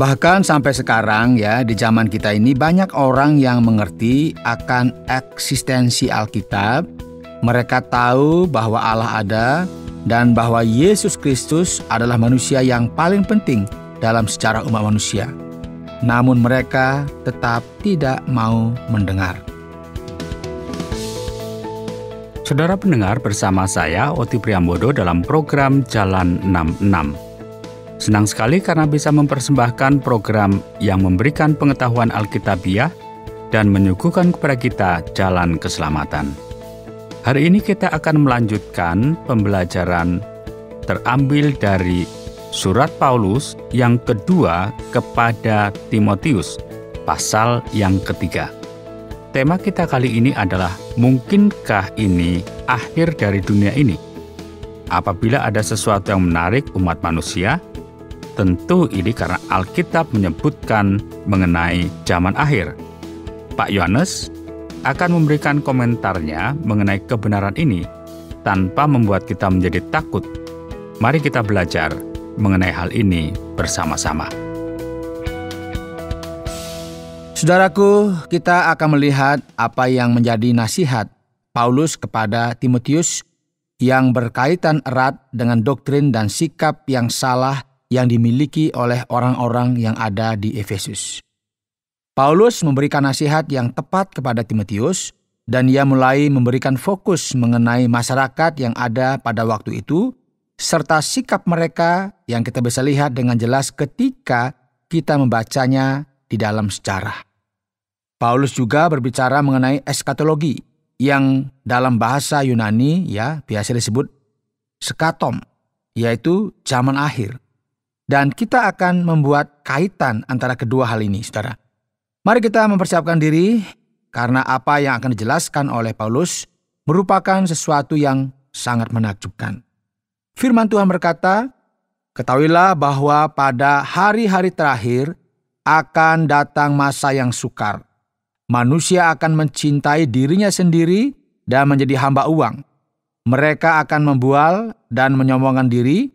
Bahkan sampai sekarang ya, di zaman kita ini banyak orang yang mengerti akan eksistensi Alkitab. Mereka tahu bahwa Allah ada dan bahwa Yesus Kristus adalah manusia yang paling penting dalam sejarah umat manusia. Namun mereka tetap tidak mau mendengar. Saudara pendengar, bersama saya Oti Priambodo dalam program Jalan 66. Senang sekali karena bisa mempersembahkan program yang memberikan pengetahuan Alkitabiah dan menyuguhkan kepada kita jalan keselamatan. Hari ini kita akan melanjutkan pembelajaran terambil dari surat Paulus yang kedua kepada Timotius, pasal yang ketiga. Tema kita kali ini adalah, mungkinkah ini akhir dari dunia ini? Apabila ada sesuatu yang menarik umat manusia, tentu ini karena Alkitab menyebutkan mengenai zaman akhir. Pak Yohanes akan memberikan komentarnya mengenai kebenaran ini tanpa membuat kita menjadi takut. Mari kita belajar mengenai hal ini bersama-sama. Saudaraku, kita akan melihat apa yang menjadi nasihat Paulus kepada Timotius yang berkaitan erat dengan doktrin dan sikap yang salah yang dimiliki oleh orang-orang yang ada di Efesus. Paulus memberikan nasihat yang tepat kepada Timotius dan ia mulai memberikan fokus mengenai masyarakat yang ada pada waktu itu serta sikap mereka yang kita bisa lihat dengan jelas ketika kita membacanya di dalam sejarah. Paulus juga berbicara mengenai eskatologi yang dalam bahasa Yunani biasa disebut skatom, yaitu zaman akhir. Dan kita akan membuat kaitan antara kedua hal ini, saudara. Mari kita mempersiapkan diri, karena apa yang akan dijelaskan oleh Paulus merupakan sesuatu yang sangat menakjubkan. Firman Tuhan berkata, "Ketahuilah bahwa pada hari-hari terakhir akan datang masa yang sukar. Manusia akan mencintai dirinya sendiri dan menjadi hamba uang. Mereka akan membual dan menyombongkan diri.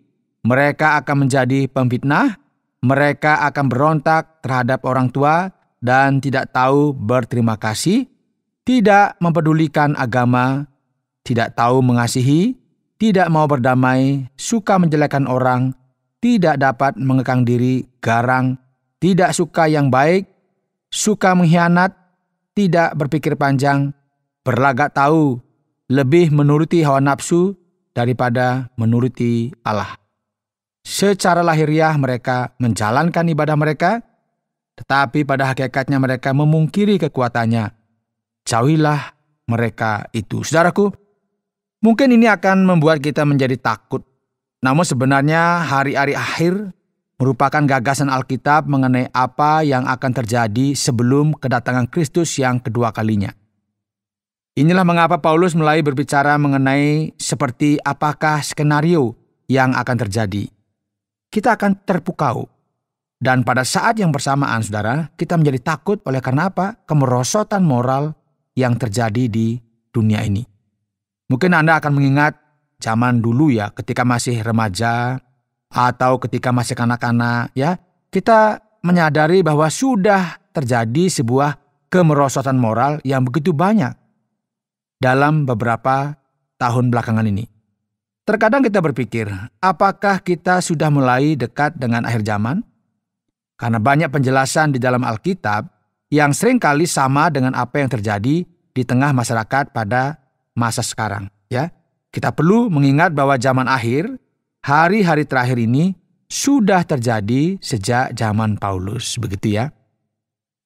Mereka akan menjadi pemfitnah, mereka akan berontak terhadap orang tua dan tidak tahu berterima kasih, tidak mempedulikan agama, tidak tahu mengasihi, tidak mau berdamai, suka menjelekkan orang, tidak dapat mengekang diri, garang, tidak suka yang baik, suka mengkhianat, tidak berpikir panjang, berlagak tahu, lebih menuruti hawa nafsu daripada menuruti Allah. Secara lahiriah mereka menjalankan ibadah mereka, tetapi pada hakikatnya mereka memungkiri kekuatannya. Jauhilah mereka itu." Saudaraku, mungkin ini akan membuat kita menjadi takut. Namun sebenarnya hari-hari akhir merupakan gagasan Alkitab mengenai apa yang akan terjadi sebelum kedatangan Kristus yang kedua kalinya. Inilah mengapa Paulus mulai berbicara mengenai seperti apakah skenario yang akan terjadi. Kita akan terpukau. Dan pada saat yang bersamaan, saudara, kita menjadi takut oleh karena apa? Kemerosotan moral yang terjadi di dunia ini. Mungkin Anda akan mengingat zaman dulu ketika masih remaja atau ketika masih kanak-kanak kita menyadari bahwa sudah terjadi sebuah kemerosotan moral yang begitu banyak dalam beberapa tahun belakangan ini. Terkadang kita berpikir, apakah kita sudah mulai dekat dengan akhir zaman? Karena banyak penjelasan di dalam Alkitab yang seringkali sama dengan apa yang terjadi di tengah masyarakat pada masa sekarang. Kita perlu mengingat bahwa zaman akhir, hari-hari terakhir ini sudah terjadi sejak zaman Paulus. Begitu ya.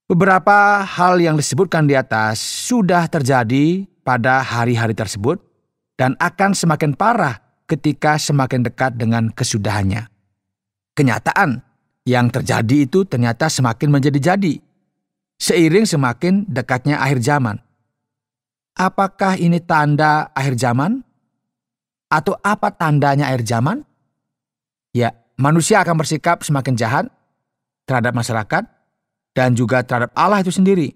Beberapa hal yang disebutkan di atas sudah terjadi pada hari-hari tersebut dan akan semakin parah ketika semakin dekat dengan kesudahannya. Kenyataan yang terjadi itu ternyata semakin menjadi-jadi seiring semakin dekatnya akhir zaman. Apakah ini tanda akhir zaman? Atau apa tandanya akhir zaman? Ya, manusia akan bersikap semakin jahat terhadap masyarakat dan juga terhadap Allah itu sendiri.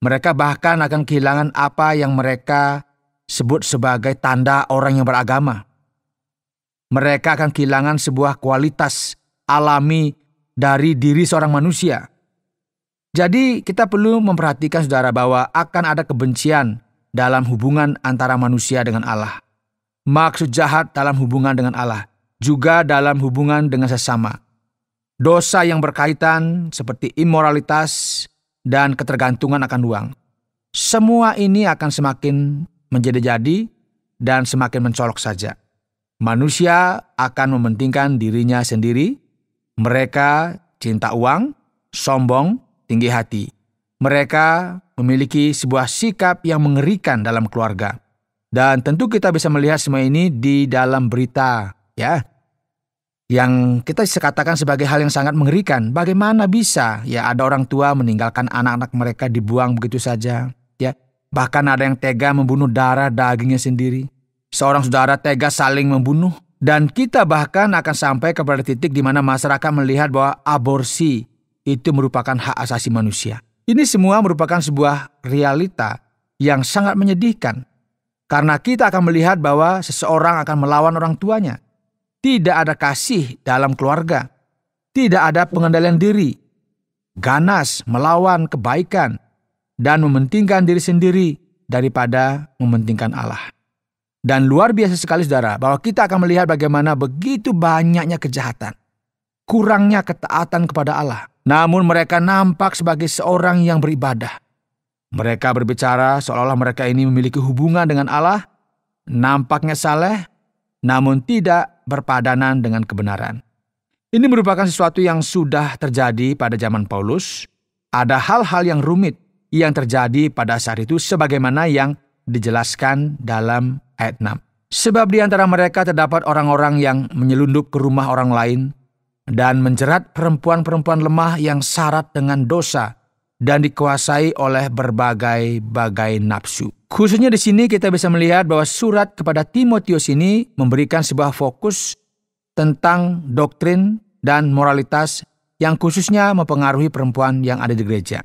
Mereka bahkan akan kehilangan apa yang mereka sebut sebagai tanda orang yang beragama. Mereka akan kehilangan sebuah kualitas alami dari diri seorang manusia. Jadi kita perlu memperhatikan saudara bahwa akan ada kebencian dalam hubungan antara manusia dengan Allah. Maksud jahat dalam hubungan dengan Allah, juga dalam hubungan dengan sesama. Dosa yang berkaitan seperti imoralitas dan ketergantungan akan uang. Semua ini akan semakin menjadi-jadi dan semakin mencolok saja. Manusia akan mementingkan dirinya sendiri. Mereka cinta uang, sombong, tinggi hati. Mereka memiliki sebuah sikap yang mengerikan dalam keluarga. Dan tentu kita bisa melihat semua ini di dalam berita, ya. Yang kita bisa katakan sebagai hal yang sangat mengerikan. Bagaimana bisa ya ada orang tua meninggalkan anak-anak mereka dibuang begitu saja, ya. Bahkan ada yang tega membunuh darah dagingnya sendiri. Seorang saudara tega saling membunuh. Dan kita bahkan akan sampai kepada titik di mana masyarakat melihat bahwa aborsi itu merupakan hak asasi manusia. Ini semua merupakan sebuah realita yang sangat menyedihkan. Karena kita akan melihat bahwa seseorang akan melawan orang tuanya. Tidak ada kasih dalam keluarga. Tidak ada pengendalian diri. Ganas melawan kebaikan. Dan mementingkan diri sendiri daripada mementingkan Allah. Dan luar biasa sekali saudara, bahwa kita akan melihat bagaimana begitu banyaknya kejahatan. Kurangnya ketaatan kepada Allah. Namun mereka nampak sebagai seorang yang beribadah. Mereka berbicara seolah-olah mereka ini memiliki hubungan dengan Allah. Nampaknya saleh, namun tidak berpadanan dengan kebenaran. Ini merupakan sesuatu yang sudah terjadi pada zaman Paulus. Ada hal-hal yang rumit yang terjadi pada saat itu sebagaimana yang dijelaskan dalam ayat 6. Sebab di antara mereka terdapat orang-orang yang menyelundup ke rumah orang lain dan menjerat perempuan-perempuan lemah yang syarat dengan dosa dan dikuasai oleh berbagai-bagai nafsu. Khususnya di sini kita bisa melihat bahwa surat kepada Timotius ini memberikan sebuah fokus tentang doktrin dan moralitas yang khususnya mempengaruhi perempuan yang ada di gereja.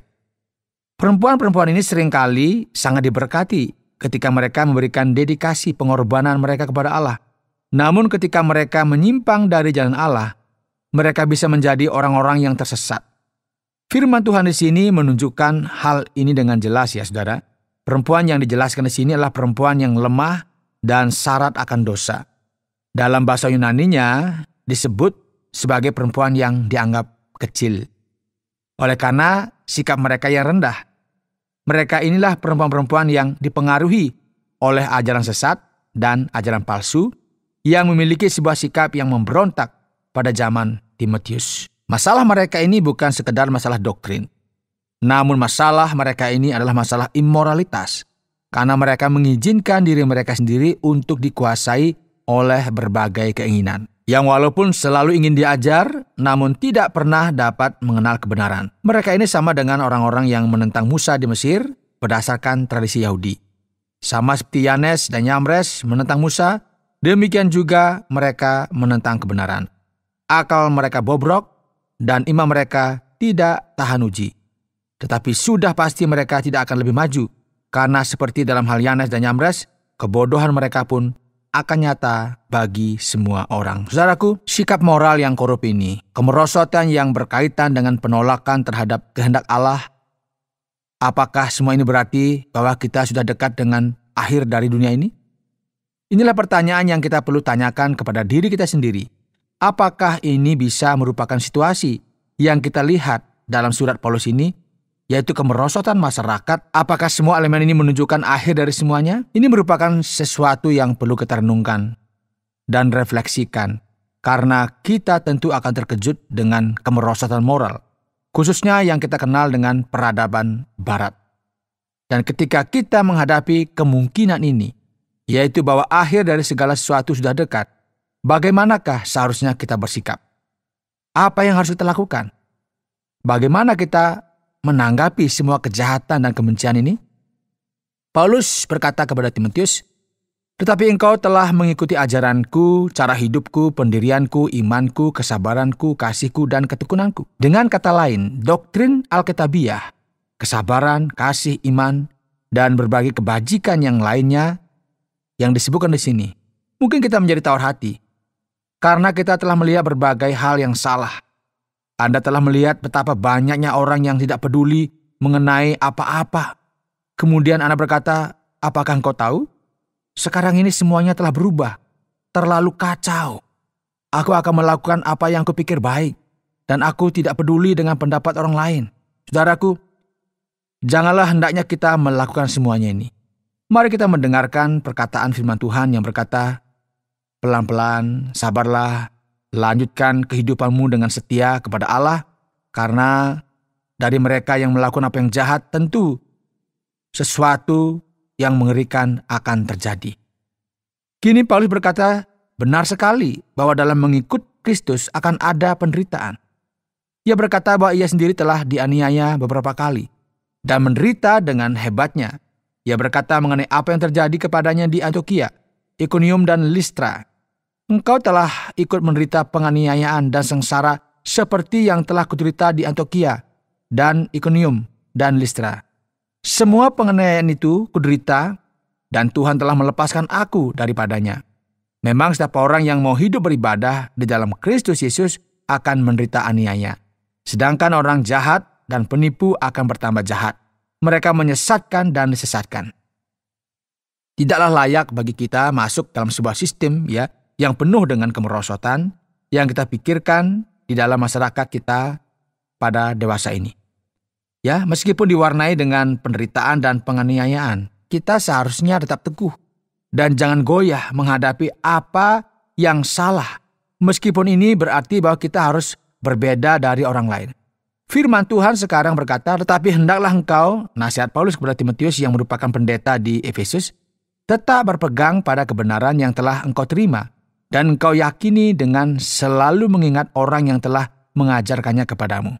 Perempuan-perempuan ini seringkali sangat diberkati ketika mereka memberikan dedikasi pengorbanan mereka kepada Allah. Namun ketika mereka menyimpang dari jalan Allah, mereka bisa menjadi orang-orang yang tersesat. Firman Tuhan di sini menunjukkan hal ini dengan jelas ya saudara. Perempuan yang dijelaskan di sini adalah perempuan yang lemah dan syarat akan dosa. Dalam bahasa Yunaninya disebut sebagai perempuan yang dianggap kecil. Oleh karena sikap mereka yang rendah. Mereka inilah perempuan-perempuan yang dipengaruhi oleh ajaran sesat dan ajaran palsu yang memiliki sebuah sikap yang memberontak pada zaman Timotius. Masalah mereka ini bukan sekedar masalah doktrin. Namun masalah mereka ini adalah masalah immoralitas. Karena mereka mengizinkan diri mereka sendiri untuk dikuasai oleh berbagai keinginan. Yang walaupun selalu ingin diajar, namun tidak pernah dapat mengenal kebenaran. Mereka ini sama dengan orang-orang yang menentang Musa di Mesir berdasarkan tradisi Yahudi. Sama seperti Yanes dan Yamres menentang Musa, demikian juga mereka menentang kebenaran. Akal mereka bobrok dan iman mereka tidak tahan uji. Tetapi sudah pasti mereka tidak akan lebih maju. Karena seperti dalam hal Yanes dan Yamres, kebodohan mereka pun akan nyata bagi semua orang. Saudaraku, sikap moral yang korup ini, kemerosotan yang berkaitan dengan penolakan terhadap kehendak Allah, apakah semua ini berarti bahwa kita sudah dekat dengan akhir dari dunia ini? Inilah pertanyaan yang kita perlu tanyakan kepada diri kita sendiri. Apakah ini bisa merupakan situasi yang kita lihat dalam surat Paulus ini, yaitu kemerosotan masyarakat? Apakah semua elemen ini menunjukkan akhir dari semuanya? Ini merupakan sesuatu yang perlu kita renungkan dan refleksikan, karena kita tentu akan terkejut dengan kemerosotan moral, khususnya yang kita kenal dengan peradaban Barat. Dan ketika kita menghadapi kemungkinan ini, yaitu bahwa akhir dari segala sesuatu sudah dekat, bagaimanakah seharusnya kita bersikap? Apa yang harus kita lakukan? Bagaimana kita menanggapi semua kejahatan dan kebencian ini? Paulus berkata kepada Timotius, "Tetapi engkau telah mengikuti ajaranku, cara hidupku, pendirianku, imanku, kesabaranku, kasihku, dan ketekunanku." Dengan kata lain, doktrin Alkitabiah, kesabaran, kasih, iman, dan berbagai kebajikan yang lainnya yang disebutkan di sini, mungkin kita menjadi tawar hati karena kita telah melihat berbagai hal yang salah Anda telah melihat betapa banyaknya orang yang tidak peduli mengenai apa-apa. Kemudian Anda berkata, apakah engkau tahu? Sekarang ini semuanya telah berubah. Terlalu kacau. Aku akan melakukan apa yang kupikir baik. Dan aku tidak peduli dengan pendapat orang lain. Saudaraku, janganlah hendaknya kita melakukan semuanya ini. Mari kita mendengarkan perkataan firman Tuhan yang berkata, pelan-pelan, sabarlah, lanjutkan kehidupanmu dengan setia kepada Allah, karena dari mereka yang melakukan apa yang jahat tentu sesuatu yang mengerikan akan terjadi. Kini Paulus berkata, benar sekali bahwa dalam mengikut Kristus akan ada penderitaan. Ia berkata bahwa ia sendiri telah dianiaya beberapa kali dan menderita dengan hebatnya. Ia berkata mengenai apa yang terjadi kepadanya di Antiokhia, Ikonium dan Listra. Engkau telah ikut menderita penganiayaan dan sengsara seperti yang telah kuderita di Antiokhia dan Ikonium dan Listra. Semua penganiayaan itu kuderita dan Tuhan telah melepaskan aku daripadanya. Memang setiap orang yang mau hidup beribadah di dalam Kristus Yesus akan menderita aniaya. Sedangkan orang jahat dan penipu akan bertambah jahat. Mereka menyesatkan dan disesatkan. Tidaklah layak bagi kita masuk dalam sebuah sistem yang penuh dengan kemerosotan yang kita pikirkan di dalam masyarakat kita pada dewasa ini. Meskipun diwarnai dengan penderitaan dan penganiayaan, kita seharusnya tetap teguh dan jangan goyah menghadapi apa yang salah. Meskipun ini berarti bahwa kita harus berbeda dari orang lain. Firman Tuhan sekarang berkata, tetapi hendaklah engkau, nasihat Paulus kepada Timotius yang merupakan pendeta di Efesus, tetap berpegang pada kebenaran yang telah engkau terima dan engkau yakini dengan selalu mengingat orang yang telah mengajarkannya kepadamu.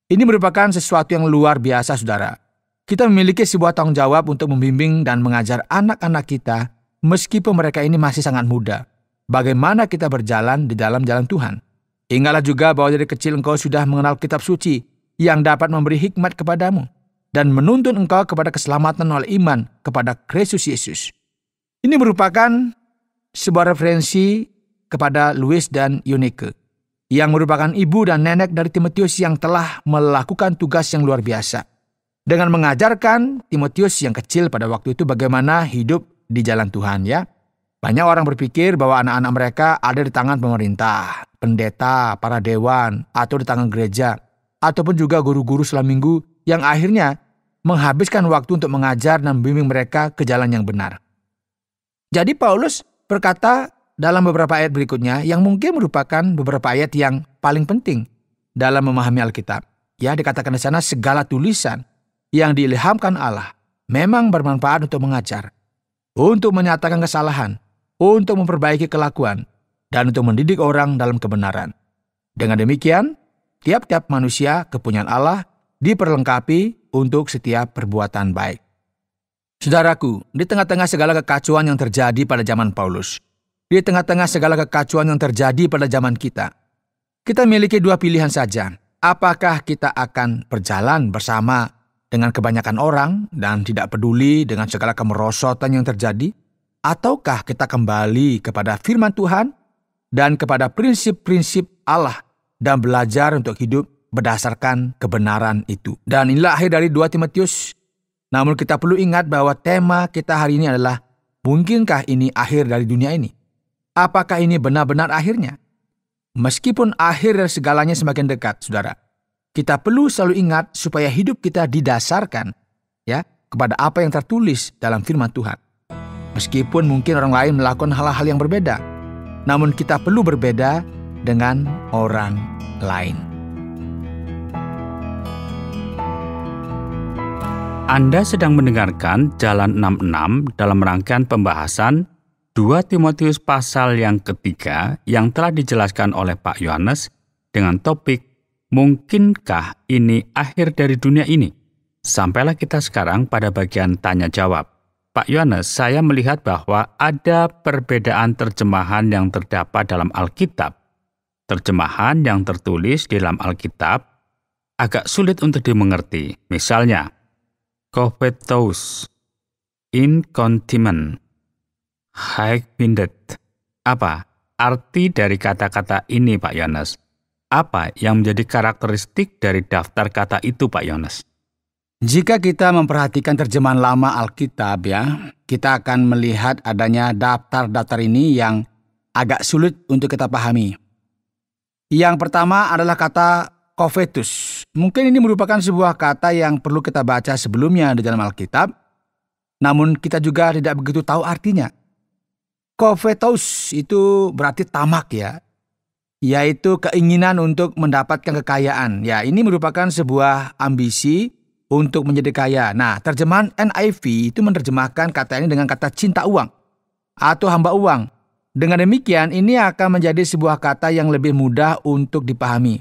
Ini merupakan sesuatu yang luar biasa, saudara. Kita memiliki sebuah tanggung jawab untuk membimbing dan mengajar anak-anak kita meskipun mereka ini masih sangat muda. Bagaimana kita berjalan di dalam jalan Tuhan. Ingatlah juga bahwa dari kecil engkau sudah mengenal kitab suci yang dapat memberi hikmat kepadamu dan menuntun engkau kepada keselamatan oleh iman kepada Kristus Yesus. Ini merupakan sebuah referensi kepada Louis dan Eunike yang merupakan ibu dan nenek dari Timotius yang telah melakukan tugas yang luar biasa dengan mengajarkan Timotius yang kecil pada waktu itu bagaimana hidup di jalan Tuhan. Banyak orang berpikir bahwa anak-anak mereka ada di tangan pemerintah, pendeta, para dewan, atau di tangan gereja, ataupun juga guru-guru selama minggu yang akhirnya menghabiskan waktu untuk mengajar dan membimbing mereka ke jalan yang benar. Jadi Paulus berkata dalam beberapa ayat berikutnya yang mungkin merupakan beberapa ayat yang paling penting dalam memahami Alkitab. Dikatakan di sana segala tulisan yang diilhamkan Allah memang bermanfaat untuk mengajar, untuk menyatakan kesalahan, untuk memperbaiki kelakuan, dan untuk mendidik orang dalam kebenaran. Dengan demikian, tiap-tiap manusia kepunyaan Allah diperlengkapi untuk setiap perbuatan baik. Saudaraku, di tengah-tengah segala kekacauan yang terjadi pada zaman Paulus, di tengah-tengah segala kekacauan yang terjadi pada zaman kita memiliki dua pilihan saja. Apakah kita akan berjalan bersama dengan kebanyakan orang dan tidak peduli dengan segala kemerosotan yang terjadi? Ataukah kita kembali kepada firman Tuhan dan kepada prinsip-prinsip Allah dan belajar untuk hidup berdasarkan kebenaran itu? Dan inilah akhir dari 2 Timotius. Namun kita perlu ingat bahwa tema kita hari ini adalah, mungkinkah ini akhir dari dunia ini? Apakah ini benar-benar akhirnya? Meskipun akhir dari segalanya semakin dekat, saudara, kita perlu selalu ingat supaya hidup kita didasarkan kepada apa yang tertulis dalam firman Tuhan. Meskipun mungkin orang lain melakukan hal-hal yang berbeda, namun kita perlu berbeda dengan orang lain. Anda sedang mendengarkan Jalan 66 dalam rangkaian pembahasan 2 Timotius pasal yang ketiga yang telah dijelaskan oleh Pak Yohanes dengan topik mungkinkah ini akhir dari dunia ini? Sampailah kita sekarang pada bagian tanya jawab. Pak Yohanes, saya melihat bahwa ada perbedaan terjemahan yang terdapat dalam Alkitab. Terjemahan yang tertulis di dalam Alkitab agak sulit untuk dimengerti. Misalnya, covetous, incontinent, high-minded. Apa arti dari kata-kata ini, Pak Yohanes? Apa yang menjadi karakteristik dari daftar kata itu, Pak Yones? Jika kita memperhatikan terjemahan lama Alkitab ya, kita akan melihat adanya daftar-daftar ini yang agak sulit untuk kita pahami. Yang pertama adalah kata covetus. Mungkin ini merupakan sebuah kata yang perlu kita baca sebelumnya di dalam Alkitab, namun kita juga tidak begitu tahu artinya. Covetus itu berarti tamak ya, yaitu keinginan untuk mendapatkan kekayaan. Ya, ini merupakan sebuah ambisi untuk menjadi kaya. Nah, terjemahan NIV itu menerjemahkan kata ini dengan kata cinta uang atau hamba uang. Dengan demikian, ini akan menjadi sebuah kata yang lebih mudah untuk dipahami.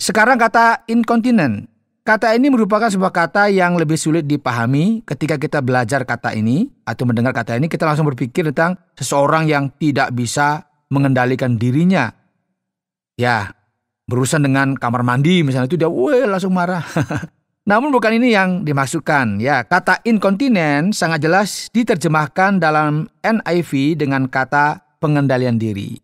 Sekarang kata incontinent. Kata ini merupakan sebuah kata yang lebih sulit dipahami. Ketika kita belajar kata ini atau mendengar kata ini, kita langsung berpikir tentang seseorang yang tidak bisa mengendalikan dirinya. Ya, berurusan dengan kamar mandi misalnya, itu dia langsung marah. Namun bukan ini yang dimaksudkan. Ya, kata incontinent sangat jelas diterjemahkan dalam NIV dengan kata pengendalian diri.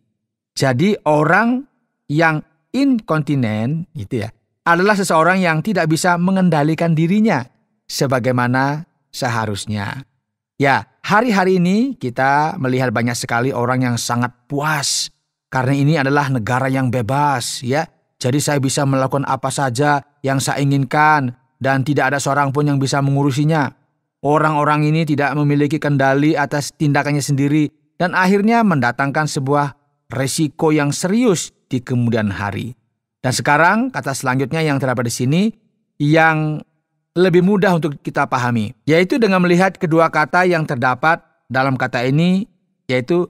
Jadi orang yang incontinent itu ya adalah seseorang yang tidak bisa mengendalikan dirinya sebagaimana seharusnya. Ya, hari-hari ini kita melihat banyak sekali orang yang sangat puas karena ini adalah negara yang bebas ya. Jadi saya bisa melakukan apa saja yang saya inginkan dan tidak ada seorang pun yang bisa mengurusinya. Orang-orang ini tidak memiliki kendali atas tindakannya sendiri dan akhirnya mendatangkan sebuah resiko yang serius di kemudian hari. Dan sekarang kata selanjutnya yang terdapat di sini yang lebih mudah untuk kita pahami, yaitu dengan melihat kedua kata yang terdapat dalam kata ini, yaitu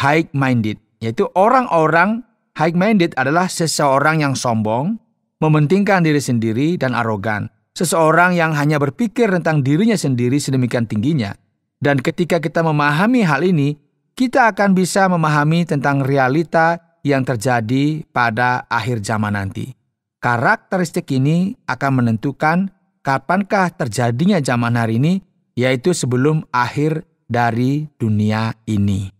high-minded. Yaitu orang-orang high-minded adalah seseorang yang sombong, mementingkan diri sendiri dan arogan. Seseorang yang hanya berpikir tentang dirinya sendiri sedemikian tingginya. Dan ketika kita memahami hal ini, kita akan bisa memahami tentang realita yang terjadi pada akhir zaman nanti. Karakteristik ini akan menentukan kapankah terjadinya zaman hari ini, yaitu sebelum akhir dari dunia ini.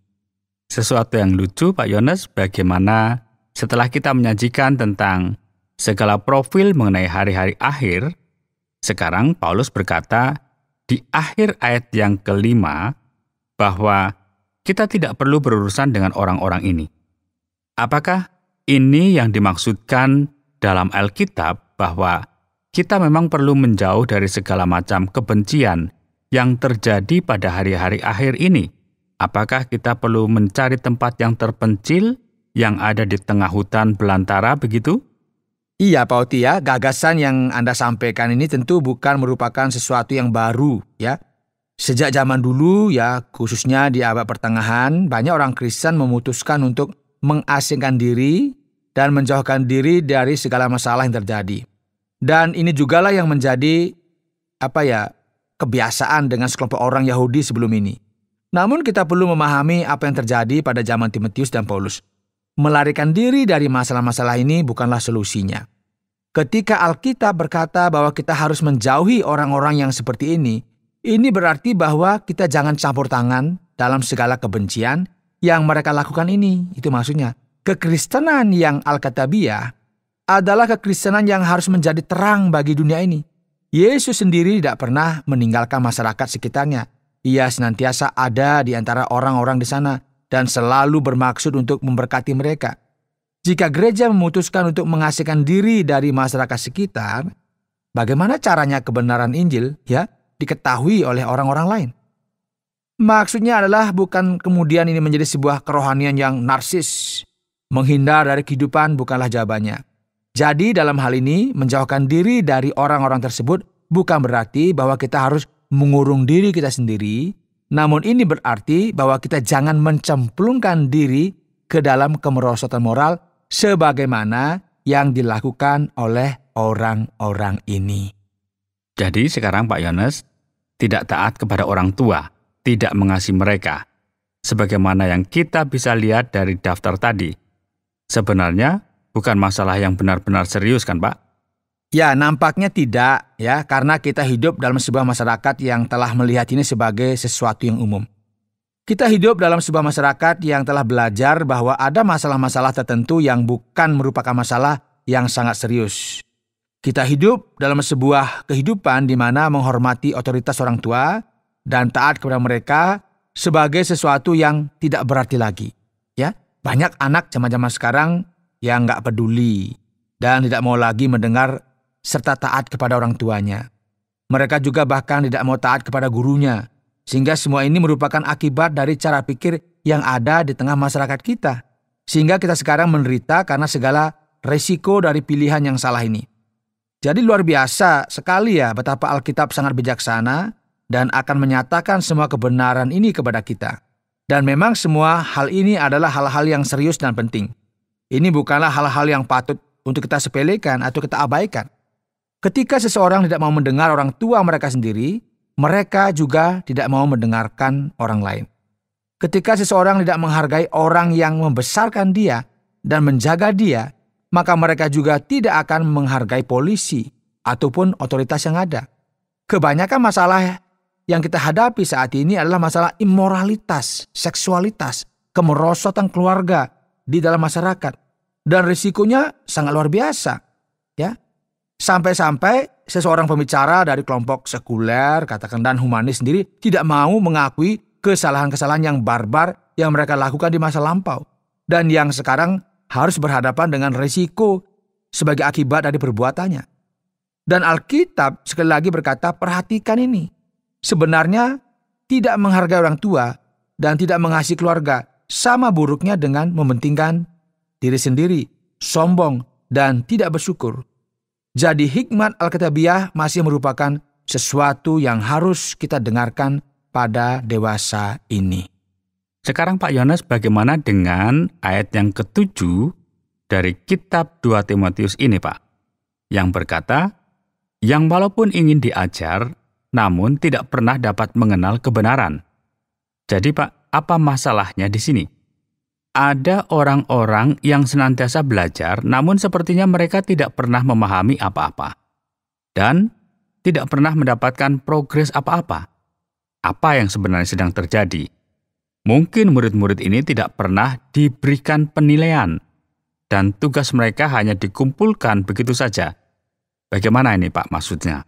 Sesuatu yang lucu, Pak Yones, bagaimana setelah kita menyajikan tentang segala profil mengenai hari-hari akhir, sekarang Paulus berkata di akhir ayat yang kelima bahwa kita tidak perlu berurusan dengan orang-orang ini. Apakah ini yang dimaksudkan dalam Alkitab bahwa kita memang perlu menjauh dari segala macam kebencian yang terjadi pada hari-hari akhir ini? Apakah kita perlu mencari tempat yang terpencil yang ada di tengah hutan belantara begitu? Iya Pak Oti ya, gagasan yang Anda sampaikan ini tentu bukan merupakan sesuatu yang baru ya. Sejak zaman dulu ya, khususnya di abad pertengahan, banyak orang Kristen memutuskan untuk mengasingkan diri dan menjauhkan diri dari segala masalah yang terjadi. Dan ini jugalah yang menjadi kebiasaan dengan sekelompok orang Yahudi sebelum ini. Namun kita perlu memahami apa yang terjadi pada zaman Timotius dan Paulus. Melarikan diri dari masalah-masalah ini bukanlah solusinya. Ketika Alkitab berkata bahwa kita harus menjauhi orang-orang yang seperti ini berarti bahwa kita jangan campur tangan dalam segala kebencian yang mereka lakukan ini. Itu maksudnya. Kekristenan yang Alkitabiah adalah kekristenan yang harus menjadi terang bagi dunia ini. Yesus sendiri tidak pernah meninggalkan masyarakat sekitarnya. Ia senantiasa ada di antara orang-orang di sana dan selalu bermaksud untuk memberkati mereka. Jika gereja memutuskan untuk mengasingkan diri dari masyarakat sekitar, bagaimana caranya kebenaran Injil diketahui oleh orang-orang lain? Maksudnya adalah bukan kemudian ini menjadi sebuah kerohanian yang narsis. Menghindar dari kehidupan bukanlah jawabannya. Jadi dalam hal ini menjauhkan diri dari orang-orang tersebut bukan berarti bahwa kita harus mengurung diri kita sendiri. Namun ini berarti bahwa kita jangan mencemplungkan diri ke dalam kemerosotan moral sebagaimana yang dilakukan oleh orang-orang ini. Jadi sekarang Pak Yones tidak taat kepada orang tua, tidak mengasihi mereka. Sebagaimana yang kita bisa lihat dari daftar tadi. Sebenarnya bukan masalah yang benar-benar serius kan Pak? Ya, nampaknya tidak ya, karena kita hidup dalam sebuah masyarakat yang telah melihat ini sebagai sesuatu yang umum. Kita hidup dalam sebuah masyarakat yang telah belajar bahwa ada masalah-masalah tertentu yang bukan merupakan masalah yang sangat serius. Kita hidup dalam sebuah kehidupan di mana menghormati otoritas orang tua dan taat kepada mereka sebagai sesuatu yang tidak berarti lagi. Ya, banyak anak zaman-zaman sekarang yang nggak peduli dan tidak mau lagi mendengar serta taat kepada orang tuanya. Mereka juga bahkan tidak mau taat kepada gurunya. Sehingga semua ini merupakan akibat dari cara pikir yang ada di tengah masyarakat kita. Sehingga kita sekarang menderita karena segala resiko dari pilihan yang salah ini. Jadi luar biasa sekali ya betapa Alkitab sangat bijaksana dan akan menyatakan semua kebenaran ini kepada kita. Dan memang semua hal ini adalah hal-hal yang serius dan penting. Ini bukanlah hal-hal yang patut untuk kita sepelekan atau kita abaikan. Ketika seseorang tidak mau mendengar orang tua mereka sendiri, mereka juga tidak mau mendengarkan orang lain. Ketika seseorang tidak menghargai orang yang membesarkan dia dan menjaga dia, maka mereka juga tidak akan menghargai polisi ataupun otoritas yang ada. Kebanyakan masalah yang kita hadapi saat ini adalah masalah immoralitas, seksualitas, kemerosotan keluarga di dalam masyarakat. Dan risikonya sangat luar biasa. Ya. Sampai-sampai seseorang pembicara dari kelompok sekuler, katakan dan humanis sendiri tidak mau mengakui kesalahan-kesalahan yang barbar yang mereka lakukan di masa lampau. Dan yang sekarang harus berhadapan dengan risiko sebagai akibat dari perbuatannya. Dan Alkitab sekali lagi berkata, perhatikan ini. Sebenarnya tidak menghargai orang tua dan tidak mengasihi keluarga sama buruknya dengan mementingkan diri sendiri, sombong, dan tidak bersyukur. Jadi hikmat Alkitabiah masih merupakan sesuatu yang harus kita dengarkan pada dewasa ini. Sekarang Pak Yones, bagaimana dengan ayat yang ke-7 dari kitab 2 Timotius ini Pak? Yang berkata, yang walaupun ingin diajar, namun tidak pernah dapat mengenal kebenaran. Jadi Pak, apa masalahnya di sini? Ada orang-orang yang senantiasa belajar, namun sepertinya mereka tidak pernah memahami apa-apa. Dan tidak pernah mendapatkan progres apa-apa. Apa yang sebenarnya sedang terjadi? Mungkin murid-murid ini tidak pernah diberikan penilaian, dan tugas mereka hanya dikumpulkan begitu saja. Bagaimana ini Pak maksudnya?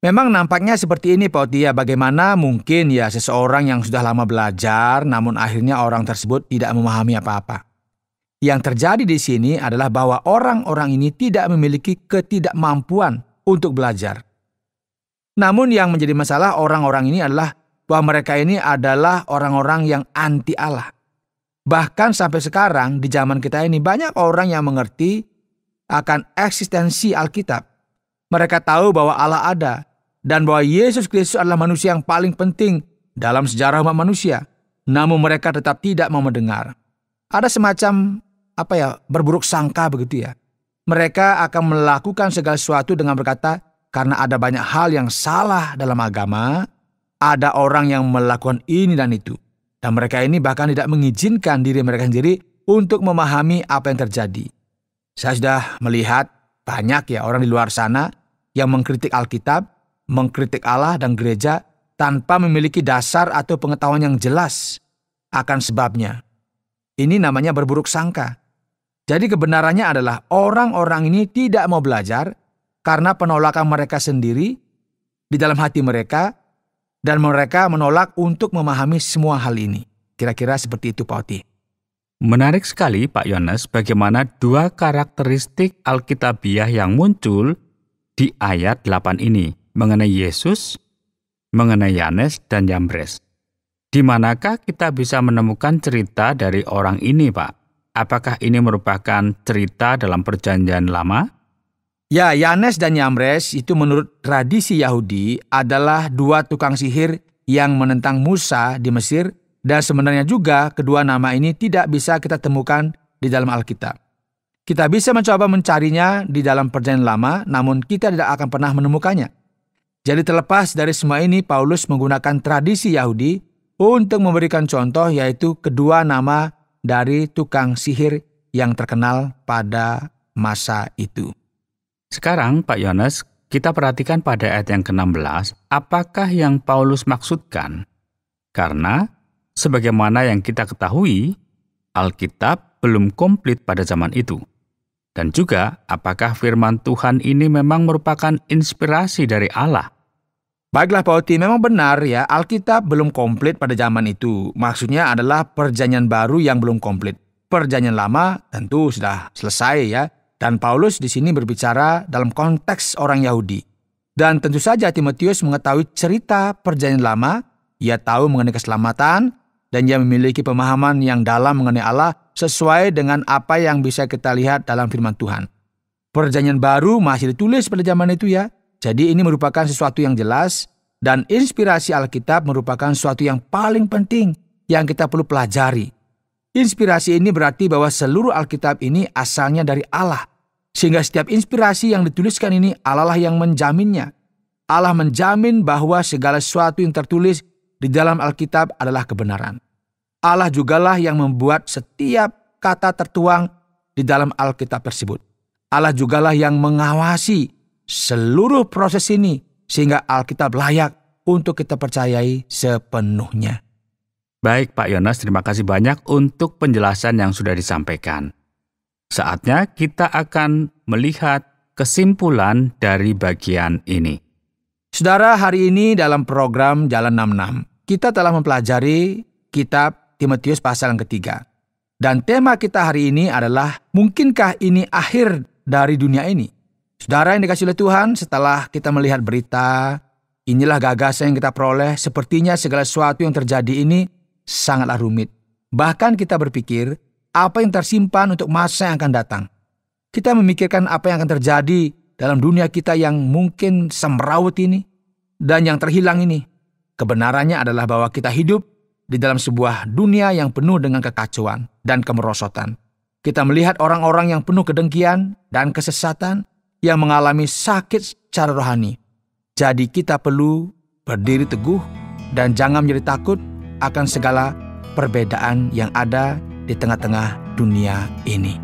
Memang nampaknya seperti ini Pak Otia, bagaimana mungkin ya seseorang yang sudah lama belajar namun akhirnya orang tersebut tidak memahami apa-apa. Yang terjadi di sini adalah bahwa orang-orang ini tidak memiliki ketidakmampuan untuk belajar. Namun yang menjadi masalah orang-orang ini adalah bahwa mereka ini adalah orang-orang yang anti Allah. Bahkan sampai sekarang di zaman kita ini banyak orang yang mengerti akan eksistensi Alkitab. Mereka tahu bahwa Allah ada. Dan bahwa Yesus Kristus adalah manusia yang paling penting dalam sejarah umat manusia. Namun mereka tetap tidak mau mendengar. Ada semacam berburuk sangka begitu ya. Mereka akan melakukan segala sesuatu dengan berkata, karena ada banyak hal yang salah dalam agama, ada orang yang melakukan ini dan itu. Dan mereka ini bahkan tidak mengizinkan diri mereka sendiri untuk memahami apa yang terjadi. Saya sudah melihat banyak ya orang di luar sana yang mengkritik Alkitab, mengkritik Allah dan gereja tanpa memiliki dasar atau pengetahuan yang jelas akan sebabnya. Ini namanya berburuk sangka. Jadi kebenarannya adalah orang-orang ini tidak mau belajar karena penolakan mereka sendiri di dalam hati mereka dan mereka menolak untuk memahami semua hal ini. Kira-kira seperti itu Pak Oti. Menarik sekali Pak Yones bagaimana dua karakteristik Alkitabiah yang muncul di ayat 8 ini. Mengenai Yesus, mengenai Yanes dan Yambres. Di manakah kita bisa menemukan cerita dari orang ini, Pak? Apakah ini merupakan cerita dalam Perjanjian Lama? Ya, Yanes dan Yambres itu menurut tradisi Yahudi adalah dua tukang sihir yang menentang Musa di Mesir, dan sebenarnya juga kedua nama ini tidak bisa kita temukan di dalam Alkitab. Kita bisa mencoba mencarinya di dalam Perjanjian Lama, namun kita tidak akan pernah menemukannya. Jadi terlepas dari semua ini, Paulus menggunakan tradisi Yahudi untuk memberikan contoh, yaitu kedua nama dari tukang sihir yang terkenal pada masa itu. Sekarang Pak Yones, kita perhatikan pada ayat yang ke-16, apakah yang Paulus maksudkan? Karena Sebagaimana yang kita ketahui, Alkitab belum komplit pada zaman itu. Dan juga, apakah firman Tuhan ini memang merupakan inspirasi dari Allah? Baiklah Pak Oti, memang benar ya, Alkitab belum komplit pada zaman itu. Maksudnya adalah perjanjian baru yang belum komplit. Perjanjian lama tentu sudah selesai ya. Dan Paulus di sini berbicara dalam konteks orang Yahudi. Dan tentu saja Timotius mengetahui cerita perjanjian lama, ia tahu mengenai keselamatan, dan ia memiliki pemahaman yang dalam mengenai Allah sesuai dengan apa yang bisa kita lihat dalam firman Tuhan. Perjanjian baru masih ditulis pada zaman itu ya. Jadi ini merupakan sesuatu yang jelas, dan inspirasi Alkitab merupakan sesuatu yang paling penting yang kita perlu pelajari. Inspirasi ini berarti bahwa seluruh Alkitab ini asalnya dari Allah. Sehingga setiap inspirasi yang dituliskan ini Allah lah yang menjaminnya. Allah menjamin bahwa segala sesuatu yang tertulis di dalam Alkitab adalah kebenaran. Allah jugalah yang membuat setiap kata tertuang di dalam Alkitab tersebut. Allah jugalah yang mengawasi seluruh proses ini sehingga Alkitab layak untuk kita percayai sepenuhnya. Baik Pak Yonas, terima kasih banyak untuk penjelasan yang sudah disampaikan. Saatnya kita akan melihat kesimpulan dari bagian ini. Saudara, hari ini dalam program Jalan 66, kita telah mempelajari kitab Timotius pasal yang ketiga. Dan tema kita hari ini adalah, mungkinkah ini akhir dari dunia ini? Saudara yang dikasihi oleh Tuhan, setelah kita melihat berita, inilah gagasan yang kita peroleh, sepertinya segala sesuatu yang terjadi ini sangatlah rumit. Bahkan kita berpikir, apa yang tersimpan untuk masa yang akan datang. Kita memikirkan apa yang akan terjadi dalam dunia kita yang mungkin semrawut ini dan yang terhilang ini. Kebenarannya adalah bahwa kita hidup di dalam sebuah dunia yang penuh dengan kekacauan dan kemerosotan. Kita melihat orang-orang yang penuh kedengkian dan kesesatan yang mengalami sakit secara rohani. Jadi kita perlu berdiri teguh dan jangan menjadi takut akan segala perbedaan yang ada di tengah-tengah dunia ini.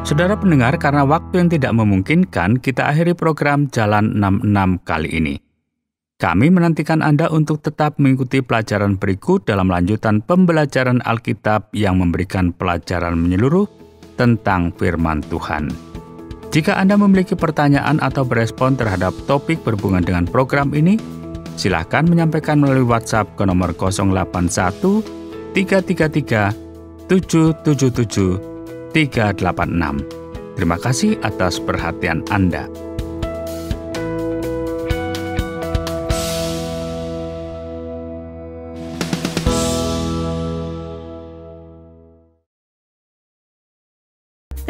Saudara pendengar, karena waktu yang tidak memungkinkan, kita akhiri program Jalan 66 kali ini. Kami menantikan Anda untuk tetap mengikuti pelajaran berikut dalam lanjutan pembelajaran Alkitab yang memberikan pelajaran menyeluruh tentang firman Tuhan. Jika Anda memiliki pertanyaan atau berespon terhadap topik berhubungan dengan program ini, silakan menyampaikan melalui WhatsApp ke nomor 081 333 777 386. Terima kasih atas perhatian Anda.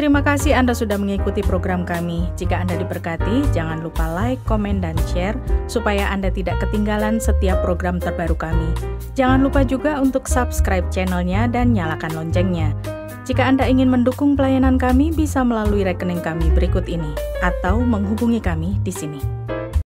Terima kasih Anda sudah mengikuti program kami. Jika Anda diberkati, jangan lupa like, komen, dan share supaya Anda tidak ketinggalan setiap program terbaru kami. Jangan lupa juga untuk subscribe channelnya dan nyalakan loncengnya. Jika Anda ingin mendukung pelayanan kami, bisa melalui rekening kami berikut ini atau menghubungi kami di sini.